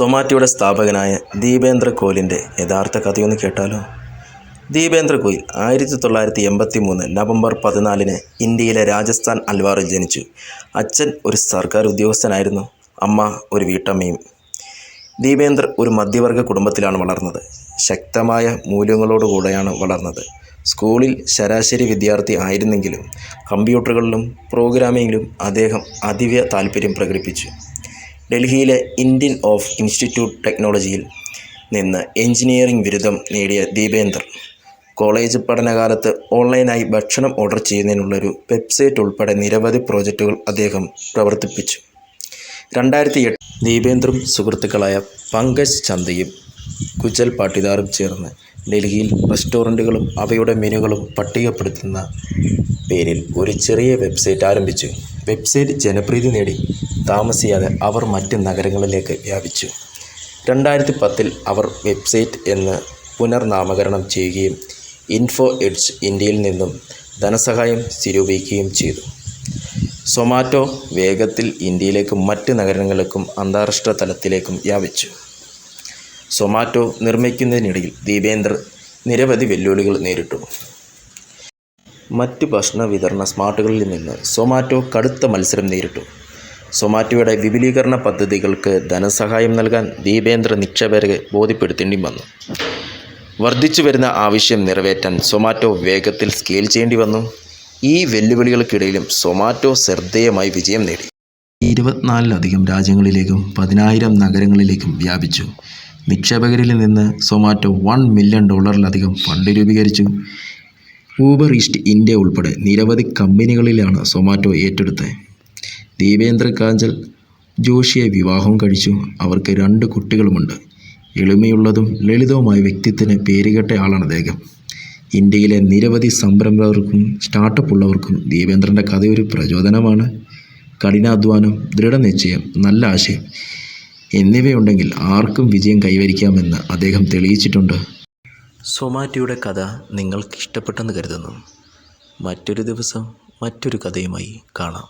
സൊമാറ്റോയുടെ സ്ഥാപകനായ ദീപേന്ദ്ര കോയിലിൻ്റെ യഥാർത്ഥ കഥയൊന്ന് കേട്ടാലോ? ദീപേന്ദ്ര കോയിൽ 1983 നവംബർ 14 ഇന്ത്യയിലെ രാജസ്ഥാൻ അൽവാറിൽ ജനിച്ചു. അച്ഛൻ ഒരു സർക്കാർ ഉദ്യോഗസ്ഥനായിരുന്നു, അമ്മ ഒരു വീട്ടമ്മയും. ദീപേന്ദ്ര ഒരു മധ്യവർഗ കുടുംബത്തിലാണ് വളർന്നത്. ശക്തമായ മൂല്യങ്ങളോടുകൂടെയാണ് വളർന്നത്. സ്കൂളിൽ ശരാശരി വിദ്യാർത്ഥി ആയിരുന്നെങ്കിലും കമ്പ്യൂട്ടറുകളിലും പ്രോഗ്രാമിങ്ങിലും അദ്ദേഹം അതീവ താൽപ്പര്യം പ്രകടിപ്പിച്ചു. ഡൽഹിയിലെ ഇന്ത്യൻ ഓഫ് ഇൻസ്റ്റിറ്റ്യൂട്ട് ടെക്നോളജിയിൽ നിന്ന് എഞ്ചിനീയറിംഗ് ബിരുദം നേടിയ ദീപേന്ദ്ര കോളേജ് പഠനകാലത്ത് ഓൺലൈനായി ഭക്ഷണം ഓർഡർ ചെയ്യുന്നതിനുള്ളൊരു വെബ്സൈറ്റ് ഉൾപ്പെടെ നിരവധി പ്രോജക്റ്റുകൾ അദ്ദേഹം പ്രവർത്തിപ്പിച്ചു. 2008 ദീപേന്ദ്രും സുഹൃത്തുക്കളായ പങ്കജ് ചന്ദയും കുജൽ പാട്ടിദാറും ചേർന്ന് ഡൽഹിയിൽ റെസ്റ്റോറൻറ്റുകളും അവയുടെ മെനുകളും പട്ടികപ്പെടുത്തുന്ന പേരിൽ ഒരു ചെറിയ വെബ്സൈറ്റ് ആരംഭിച്ചു. വെബ്സൈറ്റ് ജനപ്രീതി നേടി താമസിയാതെ അവർ മറ്റ് നഗരങ്ങളിലേക്ക് വ്യാപിച്ചു. 2010 അവർ വെബ്സൈറ്റ് എന്ന് പുനർനാമകരണം ചെയ്യുകയും ഇൻഫോ എഡ്ജ് ഇന്ത്യയിൽ നിന്നും ധനസഹായം സ്വരൂപിക്കുകയും ചെയ്തു. സൊമാറ്റോ വേഗത്തിൽ ഇന്ത്യയിലേക്കും മറ്റ് നഗരങ്ങളിലേക്കും അന്താരാഷ്ട്ര തലത്തിലേക്കും വ്യാപിച്ചു. സൊമാറ്റോ നിർമ്മിക്കുന്നതിനിടയിൽ ദീപേന്ദ്ര നിരവധി വെല്ലുവിളികൾ നേരിട്ടു. മറ്റ് ഭക്ഷണ വിതരണ സ്മാർട്ടുകളിൽ നിന്ന് സൊമാറ്റോ കടുത്ത മത്സരം നേരിട്ടു. സൊമാറ്റോയുടെ വിപുലീകരണ പദ്ധതികൾക്ക് ധനസഹായം നൽകാൻ ദീപേന്ദ്ര നിക്ഷേപകരെ ബോധ്യപ്പെടുത്തേണ്ടി വന്നു. വർദ്ധിച്ചു വരുന്ന ആവശ്യം നിറവേറ്റാൻ സൊമാറ്റോ വേഗത്തിൽ സ്കെയിൽ ചെയ്യേണ്ടി വന്നു. ഈ വെല്ലുവിളികൾക്കിടയിലും സൊമാറ്റോ ശ്രദ്ധേയമായി വിജയം നേടി. 24-ലധികം രാജ്യങ്ങളിലേക്കും 10,000 നഗരങ്ങളിലേക്കും വ്യാപിച്ചു. നിക്ഷേപകരിൽ നിന്ന് സൊമാറ്റോ $1 മില്യൺ ഫണ്ട് രൂപീകരിച്ചു. ഊബർ ഈസ്റ്റ് ഇന്ത്യ ഉൾപ്പെടെ നിരവധി കമ്പനികളിലാണ് സൊമാറ്റോ ഏറ്റെടുത്തത്. ദീപേന്ദ്ര കാഞ്ചൽ ജോഷിയെ വിവാഹം കഴിച്ചു. അവർക്ക് 2 കുട്ടികളുമുണ്ട്. എളിമയുള്ളതും ലളിതവുമായ വ്യക്തിത്വത്തിന് പേരുകേട്ട ആളാണ് അദ്ദേഹം. ഇന്ത്യയിലെ നിരവധി സംരംഭകർക്കും സ്റ്റാർട്ടപ്പ് ഉള്ളവർക്കും ദീപേന്ദ്രൻ്റെ കഥ ഒരു പ്രചോദനമാണ്. കഠിനാധ്വാനം, ദൃഢനിശ്ചയം, നല്ല ആശയം എന്നിവയുണ്ടെങ്കിൽ ആർക്കും വിജയം കൈവരിക്കാമെന്ന് അദ്ദേഹം തെളിയിച്ചിട്ടുണ്ട്. സൊമാറ്റോയുടെ കഥ നിങ്ങൾക്ക് ഇഷ്ടപ്പെട്ടെന്ന് കരുതുന്നു. മറ്റൊരു ദിവസം മറ്റൊരു കഥയുമായി കാണാം.